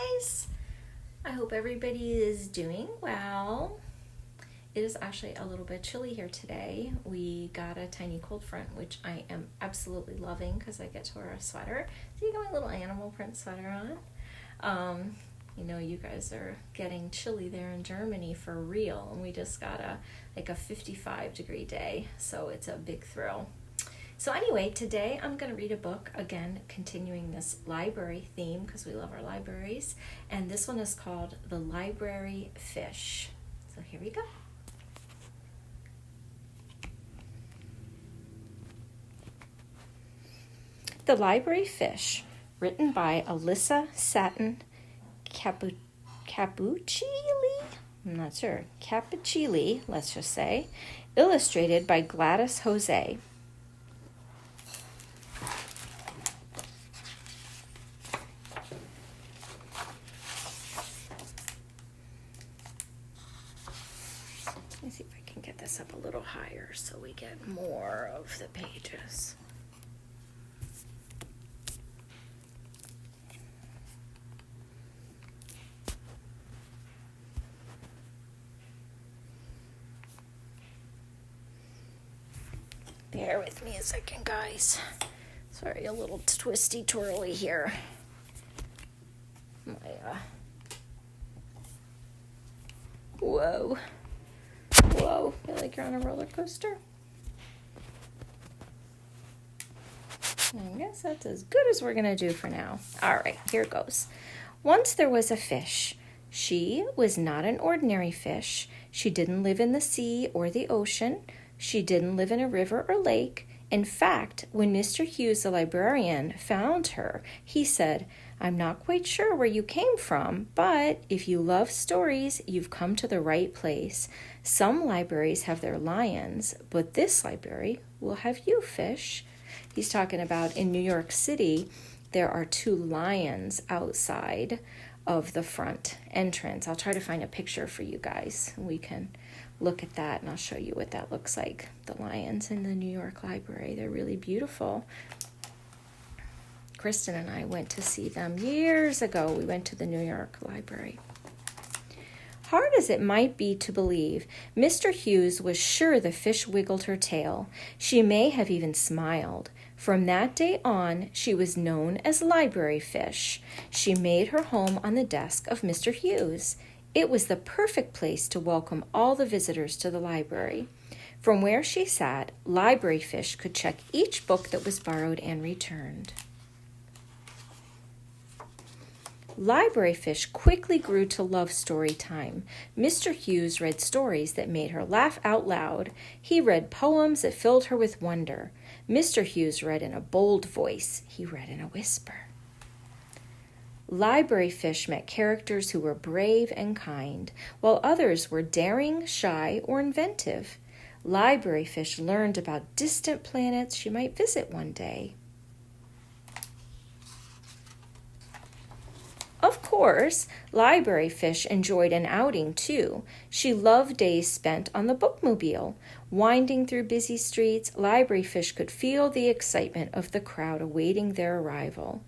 guys. I hope everybody is doing well. It is actually a little bit chilly here today. We got a tiny cold front, which I am absolutely loving because I get to wear a sweater. So you got my little animal print sweater on. You know, you guys are getting chilly there in Germany for real, and we just got a 55-degree day, so it's a big thrill. So anyway, today I'm going to read a book, again, continuing this library theme because we love our libraries. And this one is called The Library Fish. So here we go. The Library Fish, written by Alyssa, Satin, Capucilli? I'm not sure. Capucilli, let's just say. Illustrated by Gladys Jose. Let's see if I can get this up a little higher so we get more of the pages. Bear with me a second, guys. Sorry, a little twisty twirly here. Whoa. Feel like you're on a roller coaster? I guess that's as good as we're going to do for now. All right, here goes. Once there was a fish. She was not an ordinary fish. She didn't live in the sea or the ocean. She didn't live in a river or lake. In fact, when Mr. Hughes, the librarian, found her, he said, "I'm not quite sure where you came from, but if you love stories, you've come to the right place. Some libraries have their lions, but this library will have you, fish." He's talking about in New York City, there are 2 lions outside of the front entrance. I'll try to find a picture for you guys. We can look at that, and I'll show you what that looks like. The lions in the New York Library, they're really beautiful. Kristen and I went to see them years ago. We went to the New York Library. Hard as it might be to believe, Mr. Hughes was sure the fish wiggled her tail. She may have even smiled. From that day on, she was known as Library Fish. She made her home on the desk of Mr. Hughes. It was the perfect place to welcome all the visitors to the library. From where she sat, Library Fish could check each book that was borrowed and returned. Library Fish quickly grew to love story time. Mr. Hughes read stories that made her laugh out loud. He read poems that filled her with wonder. Mr. Hughes read in a bold voice. He read in a whisper. Library Fish met characters who were brave and kind, while others were daring, shy, or inventive. Library Fish learned about distant planets she might visit one day. Of course, Library Fish enjoyed an outing, too. She loved days spent on the bookmobile. Winding through busy streets, Library Fish could feel the excitement of the crowd awaiting their arrival.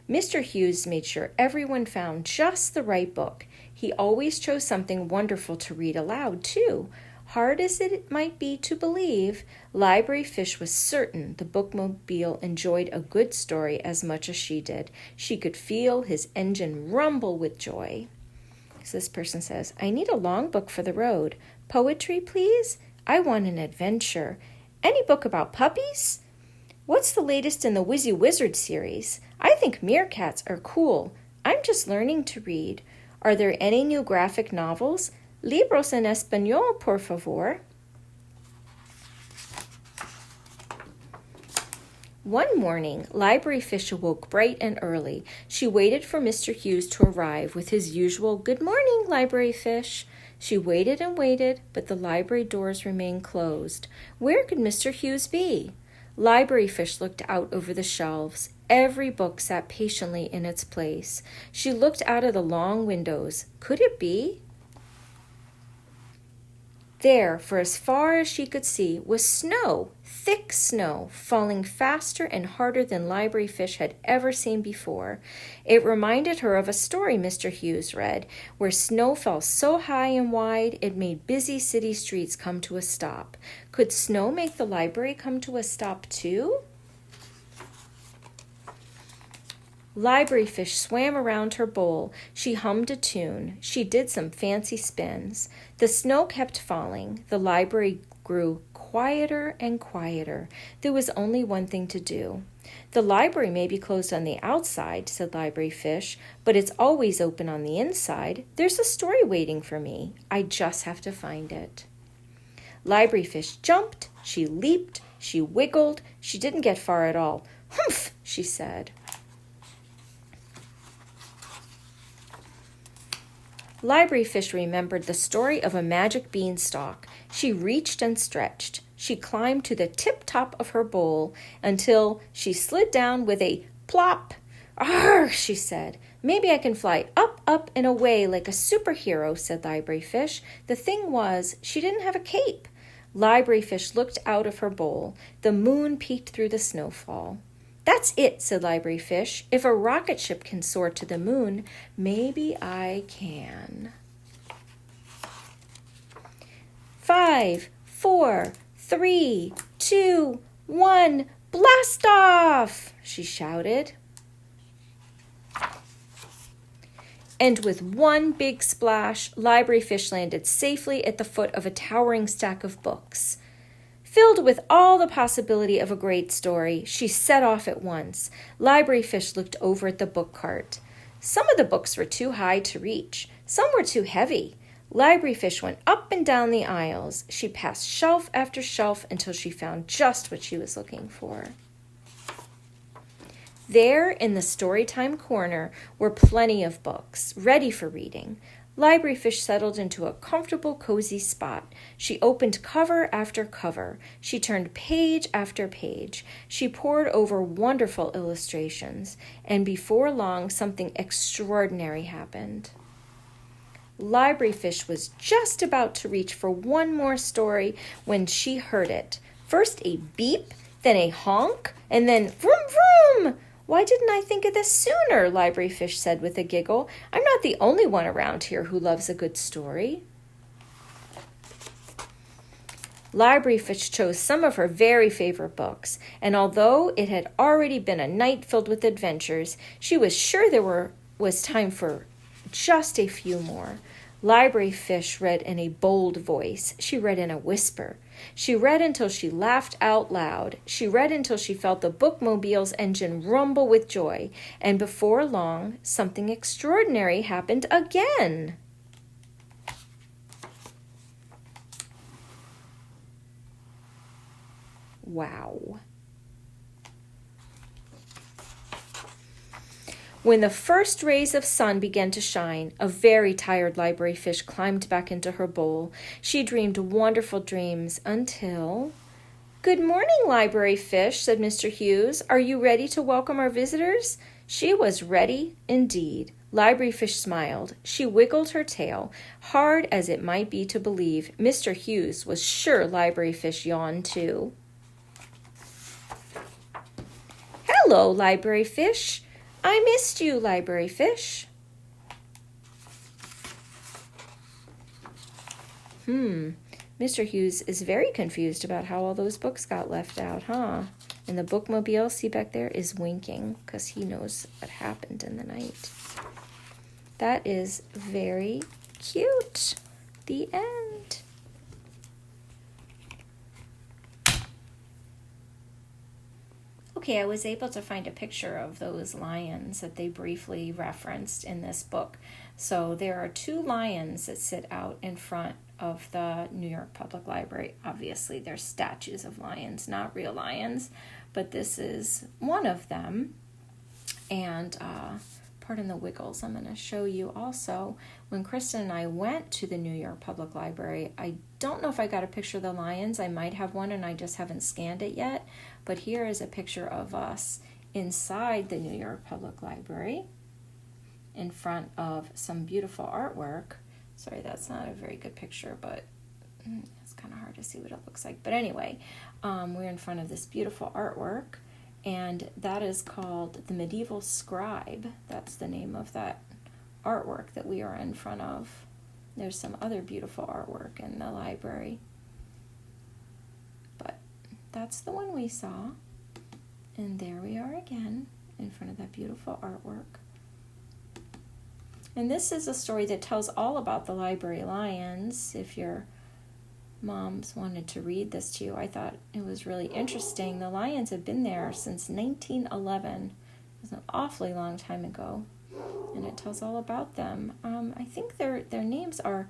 Mr. Hughes made sure everyone found just the right book. He always chose something wonderful to read aloud, too. Hard as it might be to believe, Library Fish was certain the bookmobile enjoyed a good story as much as she did. She could feel his engine rumble with joy. So this person says, "I need a long book for the road. Poetry, please? I want an adventure. Any book about puppies? What's the latest in the Wizzy Wizard series? I think meerkats are cool. I'm just learning to read. Are there any new graphic novels? Libros en español, por favor." One morning, Library Fish awoke bright and early. She waited for Mr. Hughes to arrive with his usual "Good morning, Library Fish." She waited and waited, but the library doors remained closed. Where could Mr. Hughes be? Library Fish looked out over the shelves. Every book sat patiently in its place. She looked out of the long windows. Could it be? There, for as far as she could see, was snow, thick snow, falling faster and harder than Library Fish had ever seen before. It reminded her of a story Mr. Hughes read, where snow fell so high and wide it made busy city streets come to a stop. Could snow make the library come to a stop too? Library Fish swam around her bowl. She hummed a tune. She did some fancy spins. The snow kept falling. The library grew quieter and quieter. There was only one thing to do. The library may be closed on the outside, said Library Fish, but it's always open on the inside. There's a story waiting for me. I just have to find it. Library Fish jumped. She leaped. She wiggled. She didn't get far at all. Humph, she said. Library Fish remembered the story of a magic beanstalk. She reached and stretched. She climbed to the tip-top of her bowl until she slid down with a plop. "Arr!" she said. "Maybe I can fly up, up, and away like a superhero," said Library Fish. The thing was, she didn't have a cape. Library Fish looked out of her bowl. The moon peeked through the snowfall. "That's it," said Library Fish. "If a rocket ship can soar to the moon, maybe I can." 5, 4, 3, 2, 1, blast off! She shouted. And with one big splash, Library Fish landed safely at the foot of a towering stack of books. Filled with all the possibility of a great story, she set off at once. Library Fish looked over at the book cart. Some of the books were too high to reach. Some were too heavy. Library Fish went up and down the aisles. She passed shelf after shelf until she found just what she was looking for. There, in the storytime corner, were plenty of books, ready for reading. Library Fish settled into a comfortable, cozy spot. She opened cover after cover. She turned page after page. She pored over wonderful illustrations. And before long, something extraordinary happened. Library Fish was just about to reach for one more story when she heard it. First a beep, then a honk, and then vroom vroom. "Why didn't I think of this sooner?" Library Fish said with a giggle. "I'm not the only one around here who loves a good story." Library Fish chose some of her very favorite books, and although it had already been a night filled with adventures, she was sure there was time for just a few more. Library Fish read in a bold voice. She read in a whisper. She read until she laughed out loud. She read until she felt the bookmobile's engine rumble with joy. And before long, something extraordinary happened again. Wow. When the first rays of sun began to shine, a very tired Library Fish climbed back into her bowl. She dreamed wonderful dreams until... "Good morning, Library Fish," said Mr. Hughes. "Are you ready to welcome our visitors?" She was ready indeed. Library Fish smiled. She wiggled her tail. Hard as it might be to believe, Mr. Hughes was sure Library Fish yawned too. "Hello, Library Fish. I missed you, Library Fish." Mr. Hughes is very confused about how all those books got left out, huh? And the bookmobile, see back there, is winking because he knows what happened in the night. That is very cute. The end. Okay, I was able to find a picture of those lions that they briefly referenced in this book. So there are 2 lions that sit out in front of the New York Public Library. Obviously, they're statues of lions, not real lions, but this is one of them. And pardon the wiggles, I'm going to show you also, when Kristen and I went to the New York Public Library, I don't know if I got a picture of the lions. I might have one and I just haven't scanned it yet. But here is a picture of us inside the New York Public Library in front of some beautiful artwork. Sorry, that's not a very good picture, but it's kind of hard to see what it looks like. But anyway, we're in front of this beautiful artwork, and that is called The Medieval Scribe. That's the name of that artwork that we are in front of. There's some other beautiful artwork in the library, but that's the one we saw. And there we are again in front of that beautiful artwork. And this is a story that tells all about the library lions. If your moms wanted to read this to you, I thought it was really interesting. The lions have been there since 1911. It was an awfully long time ago. And it tells all about them. I think their names are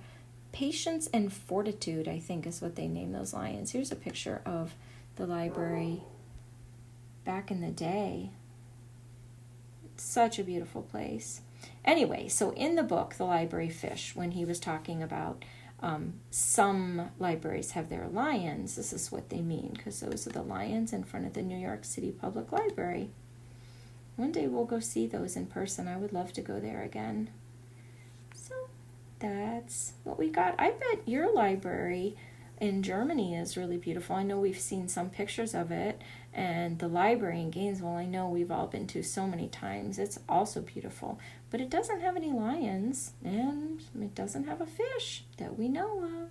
Patience and Fortitude, I think is what they name those lions. Here's a picture of the library back in the day. Such a beautiful place. Anyway, so in the book, The Library Fish, when he was talking about some libraries have their lions, this is what they mean, because those are the lions in front of the New York City Public Library. One day we'll go see those in person. I would love to go there again. So that's what we got. I bet your library in Germany is really beautiful. I know we've seen some pictures of it, and the library in Gainesville, I know we've all been to so many times. It's also beautiful, but it doesn't have any lions, and it doesn't have a fish that we know of.